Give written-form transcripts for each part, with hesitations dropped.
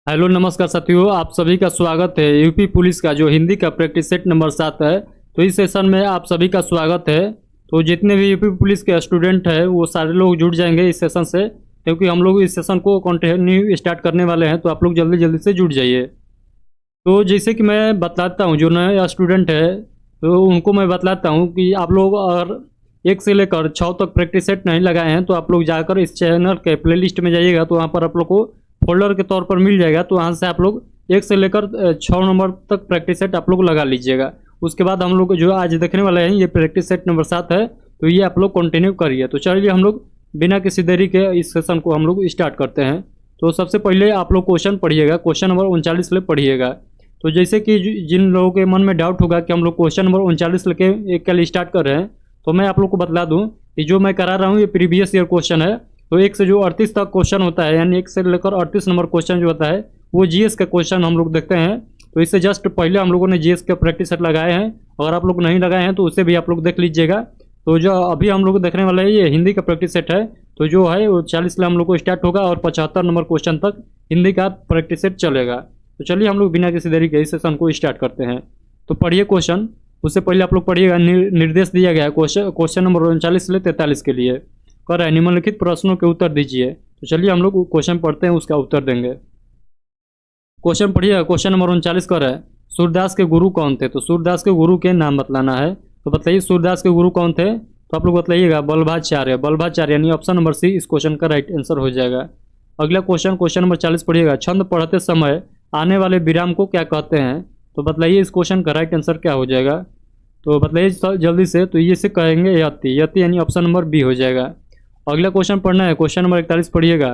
Hello नमस्कार साथियों, आप सभी का स्वागत है। यूपी पुलिस का जो हिंदी का प्रैक्टिस सेट नंबर 7 है, तो इस सेशन में आप सभी का स्वागत है। तो जितने भी यूपी पुलिस के स्टूडेंट हैं वो सारे लोग जुड़ जाएंगे इस सेशन से, क्योंकि हम लोग इस सेशन को कंटिन्यू स्टार्ट करने वाले हैं। तो आप लोग जल्दी जल्दी से जुड़ जाइए। तो जैसे कि मैं बतलाता हूँ, जो नए स्टूडेंट है तो उनको मैं बतलाता हूँ कि आप लोग अगर 1 से लेकर 6 तक प्रैक्टिस सेट नहीं लगाए हैं तो आप लोग जाकर इस चैनल के प्लेलिस्ट में जाइएगा, तो वहाँ पर आप लोग को फोल्डर के तौर पर मिल जाएगा। तो वहाँ से आप लोग 1 से लेकर 6 नंबर तक प्रैक्टिस सेट आप लोग लगा लीजिएगा। उसके बाद हम लोग जो आज देखने वाले हैं ये प्रैक्टिस सेट नंबर 7 है, तो ये आप लोग कंटिन्यू करिए। तो चलिए हम लोग बिना किसी देरी के इस सेशन को हम लोग स्टार्ट करते हैं। तो सबसे पहले आप लोग क्वेश्चन पढ़िएगा, क्वेश्चन नंबर 39 ले पढ़िएगा। तो जैसे कि जिन लोगों के मन में डाउट होगा कि हम लोग क्वेश्चन नंबर 39 लेके एक कल स्टार्ट कर रहे हैं, तो मैं आप लोग को बतला दूं कि जो मैं करा रहा हूं ये प्रीवियस ईयर क्वेश्चन है। तो 1 से जो 38 तक क्वेश्चन होता है, यानी 1 से लेकर 38 नंबर क्वेश्चन जो होता है वो जीएस का क्वेश्चन हम लोग देखते हैं। तो इससे जस्ट पहले हम लोगों ने जीएस के प्रैक्टिस सेट लगाए हैं, अगर आप लोग नहीं लगाए हैं तो उसे भी आप लोग देख लीजिएगा। तो जो अभी हम लोग देखने वाले हैं ये हिंदी का प्रैक्टिस सेट है। तो जो है वो 40 से हम लोग को स्टार्ट होगा और 75 नंबर क्वेश्चन तक हिंदी का प्रैक्टिस सेट चलेगा। तो चलिए हम लोग बिना किसी देरी के इस सेशन को स्टार्ट करते हैं। तो पढ़िए क्वेश्चन, उससे पहले आप लोग पढ़िएगा। निर्देश दिया गया है क्वेश्चन नंबर 39 से 43 के लिए, कर रहा है निम्नलिखित प्रश्नों के उत्तर दीजिए। तो चलिए हम लोग क्वेश्चन पढ़ते हैं, उसका उत्तर देंगे। क्वेश्चन पढ़िएगा, क्वेश्चन नंबर 39 कर रहा है सूरदास के गुरु कौन थे। तो सूरदास के गुरु के नाम बतलाना है। तो बताइए सूरदास के गुरु कौन थे। तो आप लोग बतलाइएगा बल्लभाचार्य। बल्लभाचार्य यानी ऑप्शन नंबर सी इस क्वेश्चन का राइट आंसर हो जाएगा। अगला क्वेश्चन, क्वेश्चन नंबर 40 पढ़िएगा, छंद पढ़ते समय आने वाले विराम को क्या कहते हैं। तो बतलाइए इस क्वेश्चन का राइट आंसर क्या हो जाएगा। तो बताइए जल्दी से। तो ये से कहेंगे यति, यति यानी ऑप्शन नंबर बी हो जाएगा। अगला क्वेश्चन पढ़ना है, क्वेश्चन नंबर 41 पढ़िएगा।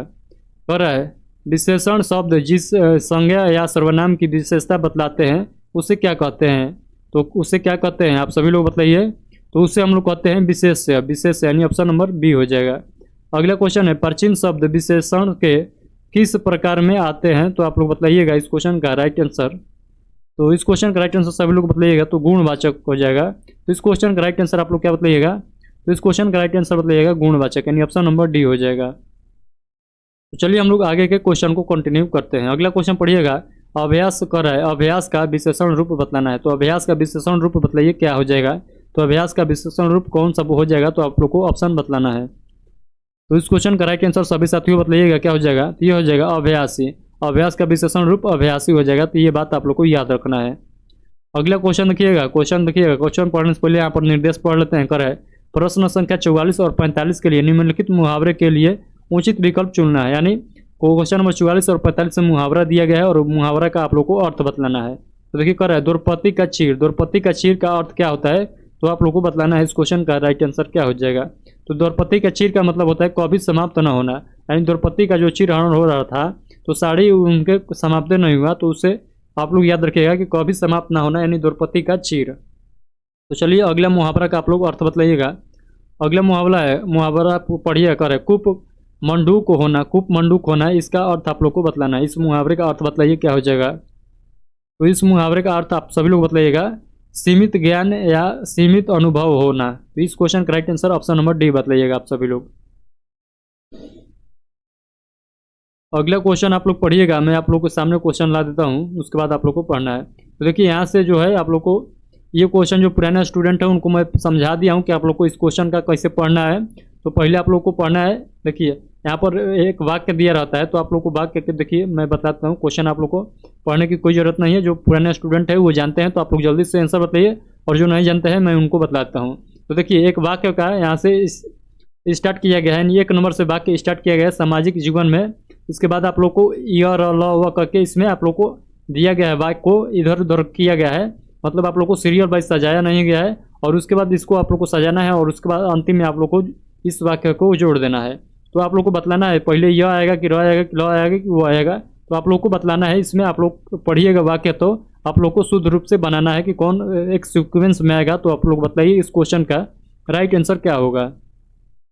कह रहा है विशेषण शब्द जिस संज्ञा या सर्वनाम की विशेषता बतलाते हैं उसे क्या कहते हैं। तो उसे क्या कहते हैं आप सभी लोग बताइए। तो उससे हम लोग कहते हैं विशेष्य। विशेष्य यानी ऑप्शन नंबर बी हो जाएगा। अगला क्वेश्चन है प्राचीन शब्द विशेषण के किस प्रकार में आते हैं। तो आप लोग बताइएगा इस क्वेश्चन का राइट आंसर। तो इस क्वेश्चन का राइट आंसर सभी लोग बताइएगा, तो गुणवाचक हो जाएगा। तो इस क्वेश्चन का राइट आंसर आप लोग क्या बताइएगा। तो इस क्वेश्चन का राइट आंसर बताइएगा गुणवाचक, यानी ऑप्शन नंबर डी हो जाएगा। तो चलिए हम लोग आगे के क्वेश्चन को कंटिन्यू करते हैं। अगला क्वेश्चन पढ़िएगा, अभ्यास कर रहा है अभ्यास का विशेषण रूप बतलाना है। तो अभ्यास का विशेषण रूप बताइए क्या हो जाएगा। तो अभ्यास का विशेषण रूप कौन सा हो जाएगा, तो आप लोग को ऑप्शन बतलाना है। तो इस क्वेश्चन का राइट आंसर सभी साथियों बताइएगा क्या हो जाएगा। तो ये हो जाएगा अभ्यासी। अभ्यास का विशेषण रूप अभ्यासी हो जाएगा। तो ये बात आप लोग को याद रखना है। अगला क्वेश्चन देखिएगा, क्वेश्चन पढ़ने से पहले यहाँ पर निर्देश पढ़ लेते हैं। कर है प्रश्न संख्या 44 और 45 के लिए निम्नलिखित मुहावरे के लिए उचित विकल्प चुनना है। यानी क्वेश्चन नंबर 44 और 45 में मुहावरा दिया गया है और मुहावरा का आप लोग को अर्थ बतलाना है। तो देखिए कर रहा है द्रौपदी का चीर। द्रौपदी का चीर का अर्थ क्या होता है, तो आप लोग को बतलाना है। इस क्वेश्चन का राइट आंसर क्या हो जाएगा। तो द्रौपदी का चीर का मतलब होता है कभी समाप्त न होना। यानी द्रौपदी का जो चीर हरण हो रहा था तो साड़ी उनके समाप्त नहीं हुआ, तो उसे आप लोग याद रखिएगा कि कभी समाप्त ना होना, यानी द्रौपदी का चीर। तो चलिए अगला मुहावरा का आप लोग अर्थ बतलाइएगा। अगला मुहावरा है, मुहावरा पढ़िए कर कुप मंडूक होना। कुप मंडूक होना, इसका अर्थ आप लोग को बतलाना है। इस मुहावरे का अर्थ बतलाइए क्या हो जाएगा। तो इस मुहावरे का अर्थ आप सभी लोग बतलाइएगा सीमित ज्ञान या सीमित अनुभव होना। तो इस क्वेश्चन का right answer option number D बतलाइएगा आप सभी लोग। अगला क्वेश्चन आप लोग पढ़िएगा, मैं आप लोग के सामने क्वेश्चन ला देता हूँ, उसके बाद आप लोग को पढ़ना है। तो देखिए यहाँ से जो है आप लोग को ये क्वेश्चन जो पुराने स्टूडेंट है उनको मैं समझा दिया हूँ कि आप लोग को इस क्वेश्चन का कैसे पढ़ना है। तो पहले आप लोग को पढ़ना है। देखिए यहाँ पर एक वाक्य दिया रहता है, तो आप लोग को वाक्य के देखिए मैं बताता हूँ। क्वेश्चन आप लोग को पढ़ने की कोई ज़रूरत नहीं है, जो पुराने स्टूडेंट है वो जानते हैं। तो आप लोग जल्दी से आंसर बताइए, और जो नहीं जानते हैं मैं उनको बतलाता हूँ। तो देखिए एक वाक्य का यहाँ से स्टार्ट किया गया है, यानी 1 नंबर से वाक्य स्टार्ट किया गया है सामाजिक जीवन में। इसके बाद आप लोग को य र ल व करके इसमें आप लोग को दिया गया है, वाक्य को इधर उधर किया गया है, मतलब आप लोग को सीरियल वाइज सजाया नहीं गया है। और उसके बाद इसको आप लोग को सजाना है, और उसके बाद अंतिम में आप लोग को इस वाक्य को जोड़ देना है। तो आप लोग को बतलाना है पहले यह आएगा कि र आएगा कि ल आएगा कि वो आएगा, तो आप लोग को बतलाना है। इसमें आप लोग पढ़िएगा वाक्य, तो आप लोग को शुद्ध रूप से बनाना है कि कौन एक सीक्वेंस में आएगा। तो आप लोग बताइए इस क्वेश्चन का राइट आंसर क्या होगा।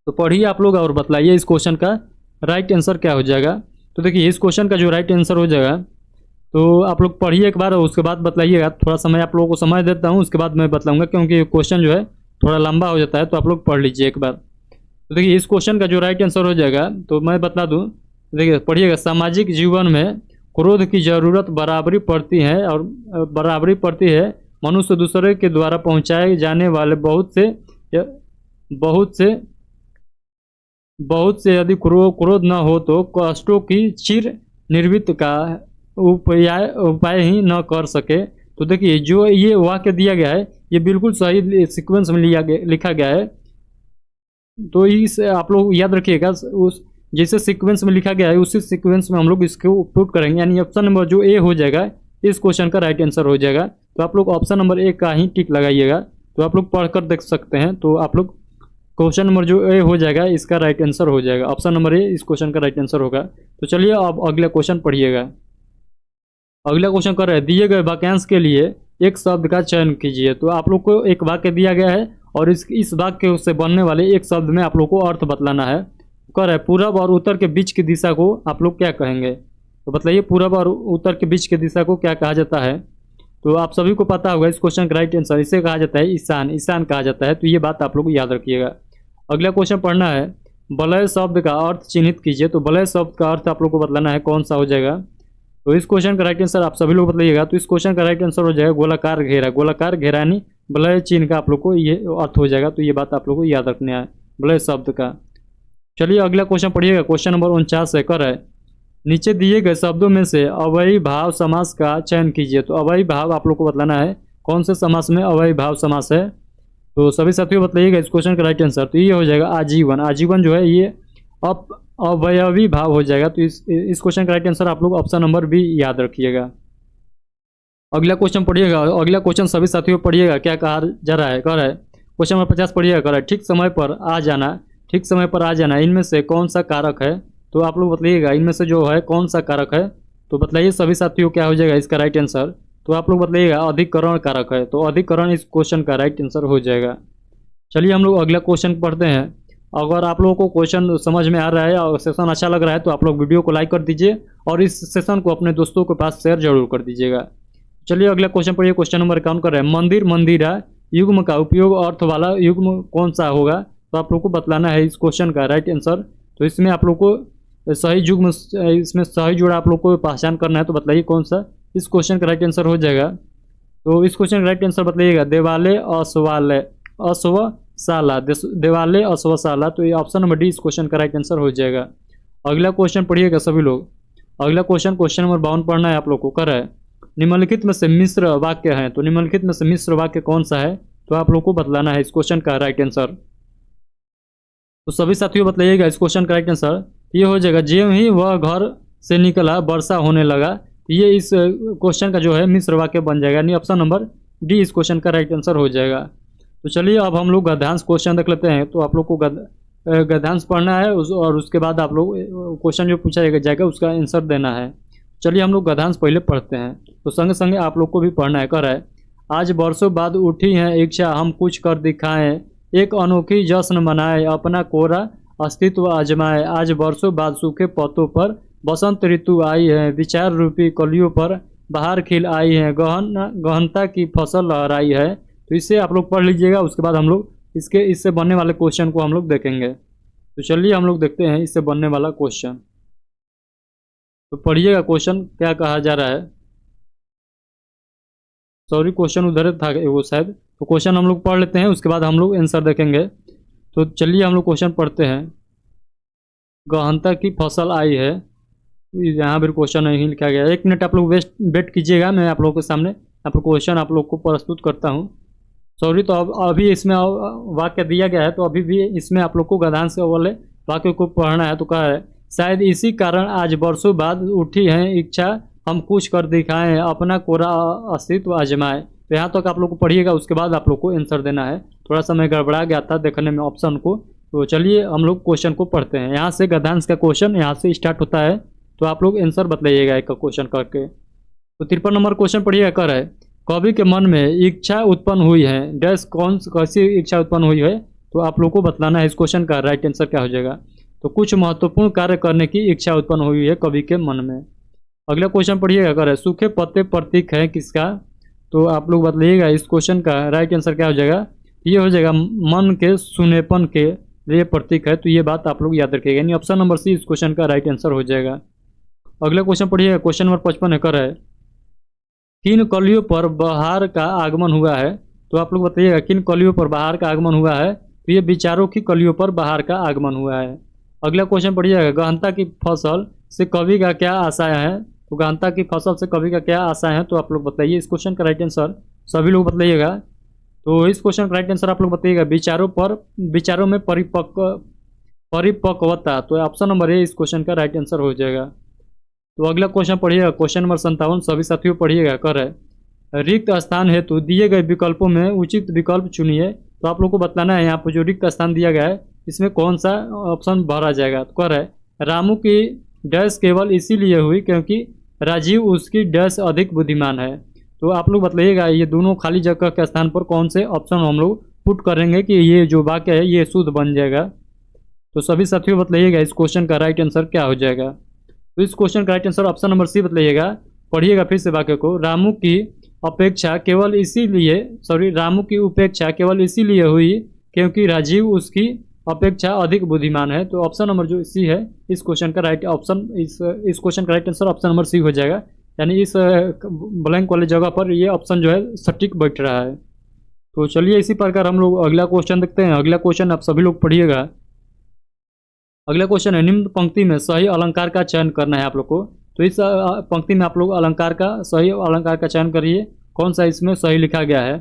तो पढ़िए आप लोग और बतलाइए इस क्वेश्चन का राइट आंसर क्या हो जाएगा। तो देखिए इस क्वेश्चन का जो राइट आंसर हो जाएगा, तो आप लोग पढ़िए एक बार और उसके बाद बतलाइएगा। थोड़ा समय आप लोगों को समय देता हूँ, उसके बाद मैं बतलाऊँगा, क्योंकि क्वेश्चन जो है थोड़ा लंबा हो जाता है। तो आप लोग पढ़ लीजिए एक बार। तो देखिए इस क्वेश्चन का जो राइट आंसर हो जाएगा, तो मैं बता दूं। देखिए पढ़िएगा सामाजिक जीवन में क्रोध की जरूरत बराबरी पड़ती है और बराबरी पड़ती है। मनुष्य दूसरे के द्वारा पहुंचाए जाने वाले बहुत से यदि क्रोध न हो तो कष्टों की चिर निर्वृत्ति का उपाय ही न कर सके। तो देखिए जो ये वाक्य दिया गया है ये बिल्कुल सही सीक्वेंस में लिखा गया है। तो इस आप लोग याद रखिएगा, उस जैसे सीक्वेंस में लिखा गया है उसी सीक्वेंस में हम लोग इसको पुट करेंगे, यानी ऑप्शन नंबर जो ए हो जाएगा इस क्वेश्चन का राइट आंसर हो जाएगा। तो आप लोग ऑप्शन नंबर ए का ही टिक लगाइएगा। तो आप लोग पढ़कर देख सकते हैं। तो आप लोग क्वेश्चन नंबर जो ए हो जाएगा इसका राइट आंसर हो जाएगा, ऑप्शन नंबर ए इस क्वेश्चन का राइट आंसर होगा। तो चलिए अब अगला क्वेश्चन पढ़िएगा। अगला क्वेश्चन कर रहे हैं, दिए गए वाक्यांश के लिए एक शब्द का चयन कीजिए। तो आप लोग को एक वाक्य दिया गया है और इस वाक्य से बनने वाले एक शब्द में आप लोग को अर्थ बतलाना है। कह रहा है पूरब और उत्तर के बीच की दिशा को आप लोग क्या कहेंगे। तो बताइए पूरब और उत्तर के बीच की दिशा को क्या कहा जाता है। तो आप सभी को पता होगा इस क्वेश्चन का राइट आंसर इसे कहा जाता है ईशान, ईशान कहा जाता है। तो ये बात आप लोग याद रखिएगा। अगला क्वेश्चन पढ़ना है, वलय शब्द का अर्थ चिन्हित कीजिए। तो वलय शब्द का अर्थ आप लोग को बतलाना है कौन सा हो जाएगा। तो इस क्वेश्चन का राइट आंसर आप सभी लोग बताइएगा। तो इस क्वेश्चन का राइट आंसर हो जाएगा गोलाकार घेरा। गोलाकार घेरा यानी वलय चिन्ह का आप लोग को ये अर्थ हो जाएगा। तो ये बात आप लोग को याद रखना है वलय शब्द का। चलिए अगला क्वेश्चन पढ़िएगा। क्वेश्चन नंबर 49 है, कर है नीचे दिए गए शब्दों में से अव्ययी भाव समास का चयन कीजिए। तो अव्ययी भाव आप लोग को बतलाना है कौन से समास में अव्ययी भाव समास है। तो सभी साथियों बताइएगा इस क्वेश्चन का राइट आंसर। तो ये हो जाएगा आजीवन। आजीवन जो है ये अवयवी भाव हो जाएगा। तो इस क्वेश्चन का राइट आंसर आप लोग ऑप्शन नंबर बी याद रखिएगा। अगला क्वेश्चन पढ़िएगा। अगला क्वेश्चन सभी साथियों पढ़िएगा क्या कहा जा रहा है। कह रहा है क्वेश्चन नंबर 50 पढ़िएगा। कह रहा है ठीक समय पर आ जाना, ठीक समय पर आ जाना इनमें से कौन सा कारक है। तो आप लोग बताइएगा इनमें से जो है कौन सा कारक है। तो बताइए सभी साथियों क्या हो जाएगा इसका राइट आंसर। तो आप लोग बताइएगा अधिकरण कारक है। तो अधिकरण इस क्वेश्चन का राइट आंसर हो जाएगा। चलिए हम लोग अगला क्वेश्चन पढ़ते हैं। अगर आप लोगों को क्वेश्चन समझ में आ रहा है और सेशन अच्छा लग रहा है तो आप लोग वीडियो को लाइक कर दीजिए और इस सेशन को अपने दोस्तों के पास शेयर जरूर कर दीजिएगा। चलिए अगला क्वेश्चन पढ़िए। क्वेश्चन नंबर 51 कर रहे हैं, मंदिर मंदिरा युग्म का उपयोग अर्थ वाला युग्म कौन सा होगा। तो आप लोग को बतलाना है इस क्वेश्चन का राइट आंसर। तो इसमें आप लोग को सही युग्म, इसमें सही जोड़ा आप लोग को पहचान करना है। तो बताइए कौन सा इस क्वेश्चन का राइट आंसर हो जाएगा। तो इस क्वेश्चन का राइट आंसर बताइएगा देवालय अश्वालय अश्वशाला, देवालय अश्वशाला। तो ये ऑप्शन नंबर डी इस क्वेश्चन का राइट आंसर हो जाएगा। अगला क्वेश्चन पढ़िएगा सभी लोग। अगला क्वेश्चन नंबर 52 पढ़ना है आप लोग को। कर है निम्नलिखित में से मिश्र वाक्य है। तो निम्नलिखित में से मिश्र वाक्य कौन सा है। तो आप लोग को बतलाना है इस क्वेश्चन का राइट आंसर। तो सभी साथियों बताइएगा इस क्वेश्चन का राइट आंसर। ये हो जाएगा ज्यों ही वह घर से निकला वर्षा होने लगा। ये इस क्वेश्चन का जो है मिश्र वाक्य बन जाएगा, यानी ऑप्शन नंबर डी इस क्वेश्चन का राइट आंसर हो जाएगा। तो चलिए अब हम लोग गद्यांश क्वेश्चन देख लेते हैं। तो आप लोग को गद्यांश पढ़ना है और उसके बाद आप लोग क्वेश्चन जो पूछा जाएगा उसका आंसर देना है। चलिए हम लोग गद्यांश पहले पढ़ते हैं। तो संगे संगे आप लोग को भी पढ़ना है। कह रहा है आज वर्षों बाद उठी है इच्छा हम कुछ कर दिखाएं, एक अनोखी जश्न मनाए अपना कोरा अस्तित्व आजमाए। आज वर्षों बाद सूखे पत्तों पर बसंत ऋतु आई है, विचार रूपी कलियों पर बाहर खिल आई है, गहनता की फसल लहराई है। तो इसे आप लोग पढ़ लीजिएगा। उसके बाद हम लोग इससे बनने वाले क्वेश्चन को हम लोग देखेंगे। तो चलिए हम लोग देखते हैं इससे बनने वाला क्वेश्चन। तो पढ़िएगा क्वेश्चन क्या कहा जा रहा है। सॉरी क्वेश्चन उधर था वो शायद। तो क्वेश्चन हम लोग पढ़ लेते हैं, उसके बाद हम लोग आंसर देखेंगे। तो चलिए हम लोग क्वेश्चन पढ़ते हैं। गहनता की फसल आई है, यहाँ भी क्वेश्चन नहीं लिखा गया। 1 मिनट आप लोग वेट कीजिएगा, मैं आप लोगों के सामने आप क्वेश्चन आप लोग को प्रस्तुत करता हूँ। सॉरी, तो अभी इसमें वाक्य दिया गया है, तो अभी भी इसमें आप लोग को गद्यांश वाले वाक्य को पढ़ना है। तो कहा है शायद इसी कारण आज वर्षों बाद उठी है इच्छा हम कुछ कर दिखाएं, अपना कोरा अस्तित्व आजमाए। तो यहाँ तक आप लोग को पढ़िएगा, उसके बाद आप लोग को आंसर देना है। थोड़ा सा मैं गड़बड़ा गया था देखने में ऑप्शन को। तो चलिए हम लोग क्वेश्चन को पढ़ते हैं। यहाँ से गद्यांश का क्वेश्चन यहाँ से स्टार्ट होता है। तो आप लोग आंसर बतलाइएगा एक क्वेश्चन करके। तो 53 नंबर क्वेश्चन पढ़िएगा। कर है कवि के मन में इच्छा उत्पन्न हुई है, डैश कैसी इच्छा उत्पन्न हुई है। तो आप लोग को बतलाना है इस क्वेश्चन का राइट आंसर क्या हो जाएगा। तो कुछ महत्वपूर्ण कार्य करने की इच्छा उत्पन्न हुई है कवि के मन में। अगला क्वेश्चन पढ़िएगा। कर है सूखे पत्ते प्रतीक है किसका। तो आप लोग बतलाइएगा इस क्वेश्चन का राइट आंसर क्या हो जाएगा। ये हो जाएगा मन के सुनेपन के लिए प्रतीक है। तो ये बात आप लोग याद रखिएगा, यानी ऑप्शन नंबर सी इस क्वेश्चन का राइट आंसर हो जाएगा। अगला क्वेश्चन पढ़िएगा, क्वेश्चन नंबर 55 कर है, किन कलियों पर बहार का आगमन हुआ है? तो आप लोग बताइएगा किन कलियों पर बहार का आगमन हुआ है? तो ये विचारों की कलियों पर बहार का आगमन हुआ है। अगला क्वेश्चन पढ़िएगा, गहनता की फसल से कवि का क्या आशय है? तो गहनता की फसल से कवि का क्या आशय है? तो आप लोग बताइए इस क्वेश्चन का राइट आंसर सभी लोग बताइएगा। तो इस क्वेश्चन का राइट आंसर आप लोग बताइएगा, विचारों में परिपक्वता। तो ऑप्शन नंबर ए इस क्वेश्चन का राइट आंसर हो जाएगा। तो अगला क्वेश्चन पढ़िएगा, क्वेश्चन नंबर 57 सभी साथियों पढ़िएगा, कर है, रिक्त स्थान हेतु दिए गए विकल्पों में उचित विकल्प चुनिए। तो आप लोग को बताना है यहाँ पर जो रिक्त स्थान दिया गया है इसमें कौन सा ऑप्शन भरा जाएगा। तो कर है, रामू की डैश केवल इसीलिए हुई क्योंकि राजीव उसकी डैश अधिक बुद्धिमान है। तो आप लोग बताइएगा ये दोनों खाली जगह के स्थान पर कौन से ऑप्शन हम लोग पुट करेंगे कि ये जो वाक्य है ये शुद्ध बन जाएगा। तो सभी साथियों बताइएगा इस क्वेश्चन का राइट आंसर क्या हो जाएगा। तो इस क्वेश्चन का right answer option number C बताइएगा। पढ़िएगा फिर से वाक्य को, रामू की उपेक्षा केवल इसीलिए हुई क्योंकि राजीव उसकी अपेक्षा अधिक बुद्धिमान है। तो ऑप्शन नंबर जो सी है इस क्वेश्चन का राइट ऑप्शन इस क्वेश्चन का right answer option number C हो जाएगा। यानी इस ब्लैंक वाले जगह पर ये ऑप्शन जो है सटीक बैठ रहा है। तो चलिए इसी प्रकार हम लोग अगला क्वेश्चन देखते हैं। अगला क्वेश्चन आप सभी लोग पढ़िएगा। अगला क्वेश्चन है, निम्न पंक्ति में सही अलंकार का चयन करना है आप लोग को। तो इस पंक्ति में आप लोग सही अलंकार का चयन करिए, कौन सा इसमें सही लिखा गया है।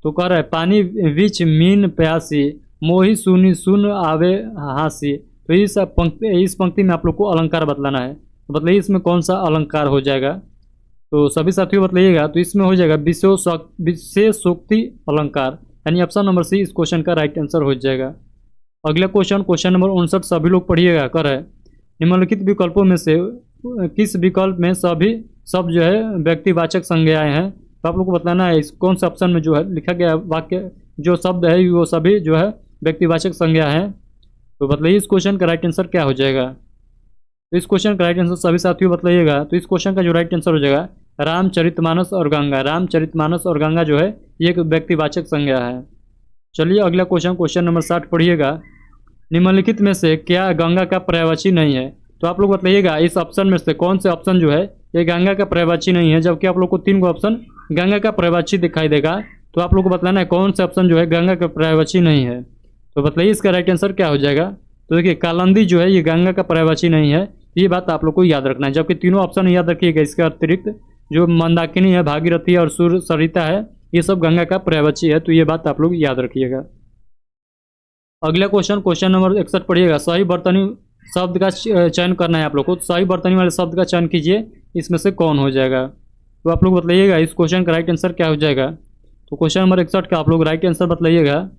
तो कह रहा है, पानी बीच मीन प्यासी मोही सुनी सुन आवे हासी। तो इस पंक्ति में आप लोग को अलंकार बतलाना है। तो बताइए इसमें कौन सा अलंकार हो जाएगा। तो सभी साथियों बताइएगा। तो इसमें हो जाएगा विशेषोक्ति अलंकार, यानी ऑप्शन नंबर सी इस क्वेश्चन का राइट आंसर हो जाएगा। अगला क्वेश्चन नंबर 59 सभी लोग पढ़िएगा, कर है, निम्नलिखित विकल्पों में से किस विकल्प में सभी शब्द जो है व्यक्तिवाचक संज्ञाएं हैं। तो आप लोग को बताना है इस कौन सा ऑप्शन में जो है लिखा गया वाक्य जो शब्द है वो सभी जो है व्यक्तिवाचक संज्ञा है। तो बताइए इस क्वेश्चन का राइट आंसर क्या हो जाएगा। तो इस क्वेश्चन का राइट आंसर सभी साथियों बताइएगा। तो इस क्वेश्चन का जो राइट आंसर हो जाएगा रामचरितमानस और गंगा। रामचरितमानस और गंगा जो है ये एक व्यक्तिवाचक संज्ञा है। चलिए अगला क्वेश्चन नंबर 60 पढ़िएगा, निम्नलिखित में से क्या गंगा का पर्यायवाची नहीं है। तो आप लोग बताइएगा इस ऑप्शन में से कौन से ऑप्शन जो है ये गंगा का पर्यायवाची नहीं है, जबकि आप लोग को 3 ऑप्शन गंगा का पर्यायवाची दिखाई देगा। तो आप लोग को बताना है कौन से ऑप्शन जो है गंगा का पर्यायवाची नहीं है। तो बताइए इसका राइट आंसर क्या हो जाएगा। तो देखिए कालिंदी जो है ये गंगा का पर्यायवाची नहीं है, ये बात आप लोग को याद रखना है। जबकि तीनों ऑप्शन याद रखिएगा, इसके अतिरिक्त जो मंदाकिनी है, भागीरथी है और सरिता है ये सब गंगा का पर्यायवाची है। तो ये बात आप लोग याद रखिएगा। अगला क्वेश्चन नंबर 61 पढ़िएगा, सही बर्तनी शब्द का चयन करना है आप लोग को। सही बर्तनी वाले शब्द का चयन कीजिए, इसमें से कौन हो जाएगा। तो आप लोग बताइएगा इस क्वेश्चन का राइट आंसर क्या हो जाएगा। तो क्वेश्चन नंबर 61 का आप लोग राइट आंसर बताइएगा,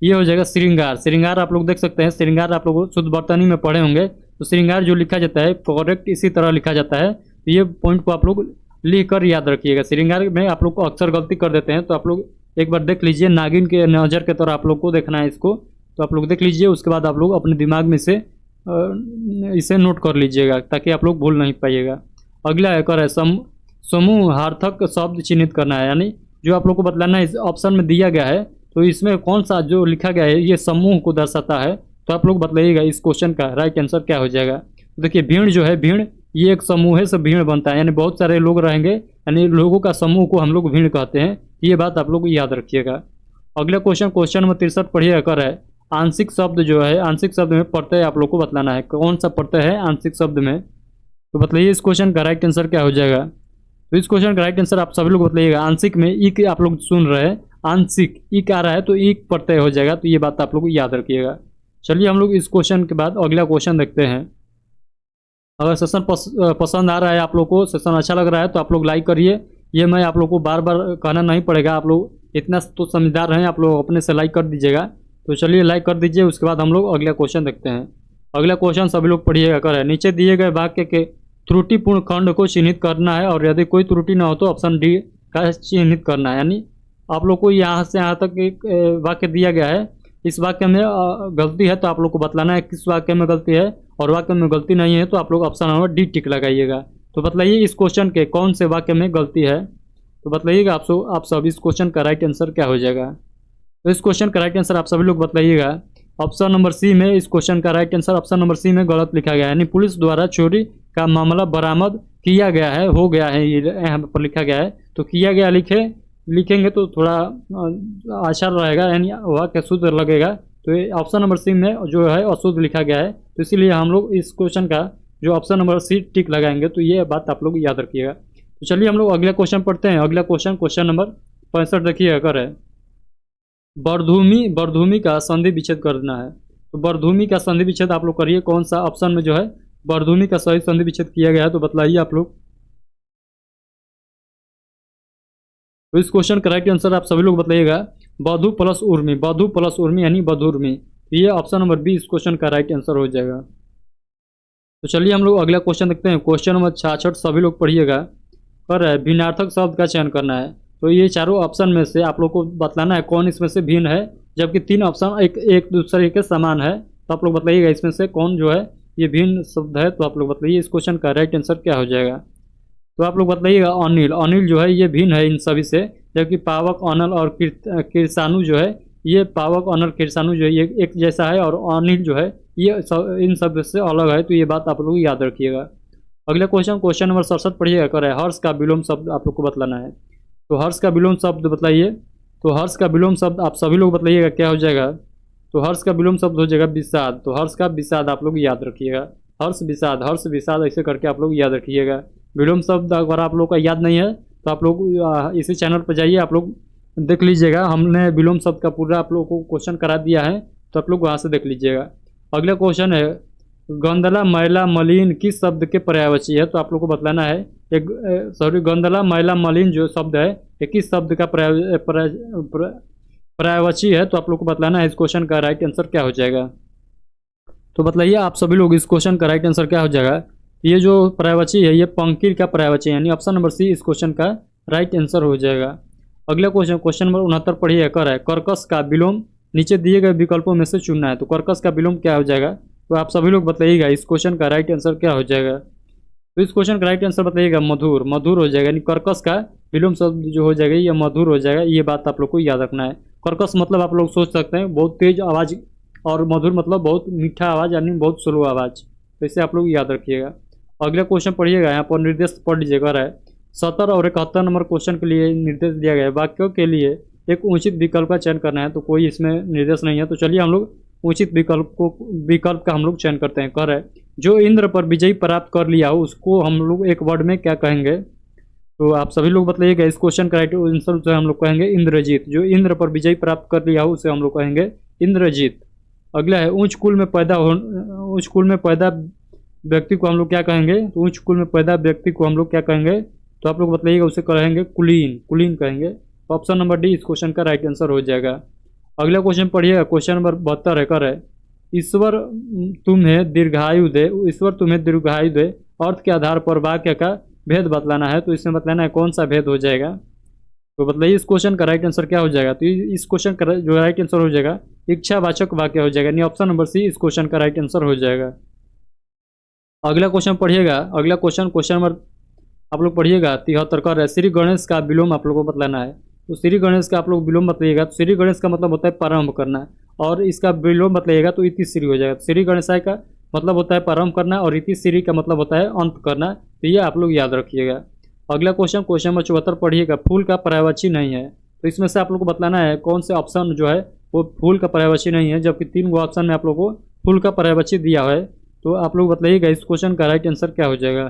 ये हो जाएगा श्रृंगार। श्रृंगार आप लोग देख सकते हैं, श्रृंगार आप लोग शुद्ध बर्तनी में पढ़े होंगे। तो श्रृंगार जो लिखा जाता है करेक्ट इसी तरह लिखा जाता है। तो ये पॉइंट को आप लोग लिख कर याद रखिएगा। श्रृंगार में आप लोग को अक्सर गलती कर देते हैं, तो आप लोग एक बार देख लीजिए, नागिन के नज़र के तरह आप लोग को देखना है इसको। तो आप लोग देख लीजिए, उसके बाद आप लोग अपने दिमाग में से इसे नोट कर लीजिएगा ताकि आप लोग भूल नहीं पाइएगा। अगला है कर है समूहार्थक शब्द चिन्हित करना है, यानी जो आप लोग को बतलाना है इस ऑप्शन में दिया गया है तो इसमें कौन सा जो लिखा गया है ये समूह को दर्शाता है। तो आप लोग बताइएगा इस क्वेश्चन का राइट आंसर क्या हो जाएगा। तो देखिए भीड़ जो है, भीड़ ये एक समूह से भीड़ बनता है, यानी बहुत सारे लोग रहेंगे, यानी लोगों का समूह को हम लोग भीड़ कहते हैं। ये बात आप लोग याद रखिएगा। अगला क्वेश्चन नंबर 63 पढ़िएगा, कर है आंशिक शब्द जो है, आंशिक शब्द में प्रत्यय आप लोग को बतलाना है, कौन सा प्रत्यय है आंशिक शब्द में। तो बताइए इस क्वेश्चन का राइट आंसर क्या हो जाएगा। तो इस क्वेश्चन का राइट आंसर आप सभी लोग बताइएगा, आंशिक में इक आप लोग सुन रहे हैं, आंशिक इक आ रहा है तो इक प्रत्यय हो जाएगा। तो ये बात आप लोग याद रखिएगा। चलिए हम लोग इस क्वेश्चन के बाद अगला क्वेश्चन देखते हैं। अगर सेशन पसंद आ रहा है आप लोग को, सेशन अच्छा लग रहा है तो आप लोग लाइक करिए। ये मैं आप लोग को बार बार कहना नहीं पड़ेगा, आप लोग इतना तो समझदार हैं, आप लोग अपने से लाइक कर दीजिएगा। तो चलिए लाइक कर दीजिए। उसके बाद हम लोग अगला क्वेश्चन देखते हैं। अगला क्वेश्चन सभी लोग पढ़िएगा, कर है नीचे दिए गए वाक्य के त्रुटिपूर्ण खंड को चिन्हित करना है और यदि कोई त्रुटि ना हो तो ऑप्शन डी का चिन्हित करना है। यानी आप लोग को यहाँ से यहाँ तक एक वाक्य दिया गया है, इस वाक्य में गलती है तो आप लोग को बतलाना है किस वाक्य में गलती है, और वाक्य में गलती नहीं है तो आप लोग ऑप्शन नंबर डी टिक लगाइएगा। तो बताइए इस क्वेश्चन के कौन से वाक्य में गलती है। तो बताइएगा आप सब इस क्वेश्चन का राइट आंसर क्या हो जाएगा। तो इस क्वेश्चन का राइट आंसर आप सभी लोग बताइएगा, ऑप्शन नंबर सी में इस क्वेश्चन का right answer option number C में गलत लिखा गया है, यानी पुलिस द्वारा चोरी का मामला बरामद किया गया है, हो गया है, ये यहाँ पर लिखा गया है। तो किया गया लिखेंगे तो थोड़ा आसान रहेगा, यानी वाक्य शुद्ध लगेगा। तो ये ऑप्शन नंबर सी में जो है अशुद्ध लिखा गया है, तो इसीलिए हम लोग इस क्वेश्चन का जो ऑप्शन नंबर सी टिक लगाएंगे। तो ये बात आप लोग याद रखिएगा। तो चलिए हम लोग अगला क्वेश्चन पढ़ते हैं। अगला क्वेश्चन नंबर 65 देखिए, अगर है बरधूमी का संधि विच्छेद करना है। तो बरधूमी का संधि विच्छेद आप लोग करिए, कौन सा ऑप्शन में जो है बरधूमी का सही संधि विच्छेद किया गया है, तो बताइए आप लोग। तो इस क्वेश्चन का राइट आंसर आप सभी लोग बताइएगा, बधु प्लस उर्मी यानी बधुर्मी। ये ऑप्शन नंबर बी इस क्वेश्चन का राइट आंसर हो जाएगा। तो चलिए हम लोग अगला क्वेश्चन देखते हैं। क्वेश्चन नंबर 66 सभी लोग पढ़िएगा। कर है भिन्नार्थक शब्द का चयन करना है। तो ये चारों ऑप्शन में से आप लोग को बतलाना है कौन इसमें से भिन्न है, जबकि तीन ऑप्शन एक दूसरे के समान है। तो आप लोग बताइएगा इसमें से कौन जो है ये भिन्न शब्द है। तो आप लोग बताइए इस क्वेश्चन का राइट आंसर क्या हो जाएगा। तो आप लोग बताइएगा अनिल जो है ये भिन्न है इन सभी से, जबकि पावक, अनल और किरसानु जो है ये पावक, अनल, किरसानु जो है ये एक जैसा है, और अनिल जो है ये इन सब से अलग है। तो ये बात आप लोग याद रखिएगा। अगला क्वेश्चन नंबर 67 पढ़िएगा। कर है हर्ष का विलोम शब्द आप लोग को बतलाना है। तो हर्ष का विलोम शब्द बताइए। तो हर्ष का विलोम शब्द आप सभी लोग बताइएगा क्या हो जाएगा। तो हर्ष का विलोम शब्द हो जाएगा विषाद। तो हर्ष का विषाद आप लोग याद रखिएगा, हर्ष विषाद ऐसे करके आप लोग याद रखिएगा। विलोम शब्द अगर आप लोग का याद नहीं है तो आप लोग इसी चैनल पर जाइए, आप लोग देख लीजिएगा। हमने विलोम शब्द का पूरा आप लोग को क्वेश्चन करा दिया है, तो आप लोग वहाँ से देख लीजिएगा। अगला क्वेश्चन है गंदला, मैला, मलिन किस शब्द के पर्यायवाची है। तो आप लोग को बतलाना है गंदला, मैला, मलिन जो शब्द है ये किस शब्द का पर्यायवाची है। तो आप लोग को बतलाना है इस क्वेश्चन का राइट आंसर क्या हो जाएगा। तो बताइए आप सभी लोग इस क्वेश्चन का राइट आंसर क्या हो जाएगा। ये जो पर्यायवाची है ये पंक्ति का पर्यायवाची है, यानी ऑप्शन नंबर सी इस क्वेश्चन का राइट आंसर हो जाएगा। अगला क्वेश्चन नंबर 69 पढ़िए। कर है कर्कश का विलोम नीचे दिए गए विकल्पों में से चुनना है। तो कर्कश का विलोम क्या हो जाएगा। तो आप सभी लोग बताइएगा इस क्वेश्चन का राइट आंसर क्या हो जाएगा। तो इस क्वेश्चन का राइट आंसर बताइएगा मधुर हो जाएगा, यानी कर्कश का विलोम शब्द जो हो जाएगा ये मधुर हो जाएगा। ये बात आप लोग को याद रखना है। कर्कश मतलब आप लोग सोच सकते हैं बहुत तेज आवाज़, और मधुर मतलब बहुत मीठा आवाज़ यानी बहुत स्लो आवाज़। तो इसे आप लोग याद रखिएगा। अगला क्वेश्चन पढ़िएगा, यहाँ पर निर्देश पढ़ लीजिएगा। है 70 और 71 नंबर क्वेश्चन के लिए निर्देश दिया गया है। वाक्यों के लिए एक उचित विकल्प का चयन करना है। तो कोई इसमें निर्देश नहीं है, तो चलिए हम लोग उचित विकल्प का हम लोग चयन करते हैं। कर है जो इंद्र पर विजय प्राप्त कर लिया हो उसको हम लोग एक वर्ड में क्या कहेंगे। तो आप सभी लोग बताइएगा इस क्वेश्चन का राइट आंसर जो हम लोग कहेंगे इंद्रजीत। जो इंद्र पर विजय प्राप्त कर लिया हो उसे हम लोग कहेंगे इंद्रजीत। अगला है ऊंच कुल में पैदा व्यक्ति को हम लोग क्या कहेंगे। तो ऊंच कुल में पैदा व्यक्ति को हम लोग क्या कहेंगे। तो आप लोग बताइएगा उसे कहेंगे कुलीन कहेंगे। तो ऑप्शन नंबर डी इस क्वेश्चन का राइट आंसर हो जाएगा। अगला क्वेश्चन पढ़िएगा। क्वेश्चन नंबर 72 है। कर है ईश्वर तुम्हें दीर्घायु दे अर्थ के आधार पर वाक्य का भेद बतलाना है। तो इसमें बतलाना है कौन सा भेद हो जाएगा। तो बताइए इस क्वेश्चन का राइट आंसर क्या हो जाएगा। तो इस क्वेश्चन का जो राइट आंसर हो जाएगा इच्छावाचक वाक्य हो जाएगा, यानी ऑप्शन नंबर सी इस क्वेश्चन का राइट आंसर हो जाएगा। अगला क्वेश्चन पढ़िएगा। अगला क्वेश्चन नंबर आप लोग पढ़िएगा 73। कर है श्री गणेश का विलोम आप लोगों को बतलाना है। तो श्री गणेश का आप लोग विलोम बताइएगा। तो श्री गणेश का मतलब होता है प्रारंभ करना, और इसका विलोम बताइएगा तो इति श्री हो जाएगा। श्री गणेशाय का मतलब होता है प्रारंभ करना, और इति श्री का मतलब होता है अंत करना। तो ये आप लोग याद रखिएगा। अगला क्वेश्चन नंबर 74 पढ़िएगा। फूल का पर्यायवाची नहीं है। तो इसमें से आप लोग को बतलाना है कौन से ऑप्शन जो है वो फूल का पर्यायवाची नहीं है, जबकि 3 गो ऑप्शन में आप लोग को फूल का पर्यायवाची दिया है। तो आप लोग बताइएगा इस क्वेश्चन का राइट आंसर क्या हो जाएगा।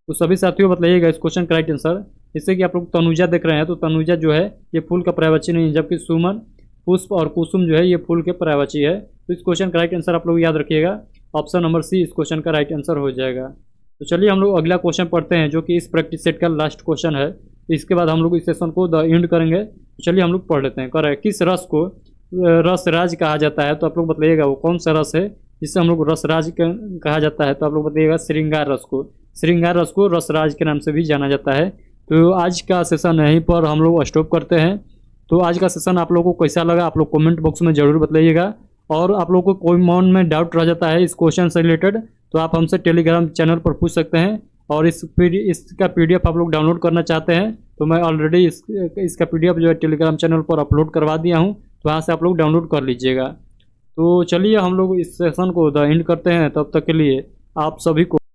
तो सभी साथियों बताइएगा इस क्वेश्चन का राइट आंसर। जैसे कि आप लोग तनुजा देख रहे हैं, तो तनुजा जो है ये फूल का पर्यायवाची नहीं है, जबकि सुमन, पुष्प और कुसुम जो है ये फूल के पर्यायवाची है। तो इस क्वेश्चन का राइट आंसर आप लोग याद रखिएगा, ऑप्शन नंबर सी इस क्वेश्चन का राइट आंसर हो जाएगा। तो चलिए हम लोग अगला क्वेश्चन पढ़ते हैं, जो कि इस प्रैक्टिस सेट का लास्ट क्वेश्चन है। इसके बाद हम लोग इस सेशन को द एंड करेंगे। तो चलिए हम लोग पढ़ लेते हैं। कर किस रस को रसराज कहा जाता है। तो आप लोग बताइएगा वो कौन सा रस है जिससे हम लोग रसराज कहा जाता है। तो आप लोग बताइएगा श्रृंगार रस को रसराज के नाम से भी जाना जाता है। तो आज का सेशन यहीं पर हम लोग स्टॉप करते हैं। तो आज का सेशन आप लोगों को कैसा लगा आप लोग कमेंट बॉक्स में ज़रूर बताइएगा। और आप लोगों को कोई मन में डाउट रह जाता है इस क्वेश्चन से रिलेटेड, तो आप हमसे टेलीग्राम चैनल पर पूछ सकते हैं। और इसका PDF आप लोग डाउनलोड करना चाहते हैं तो मैं ऑलरेडी इसका PDF जो है टेलीग्राम चैनल पर अपलोड करवा दिया हूँ, तो वहाँ से आप लोग डाउनलोड कर लीजिएगा। तो चलिए हम लोग इस सेशन को द एंड करते हैं। तब तक के लिए आप सभी को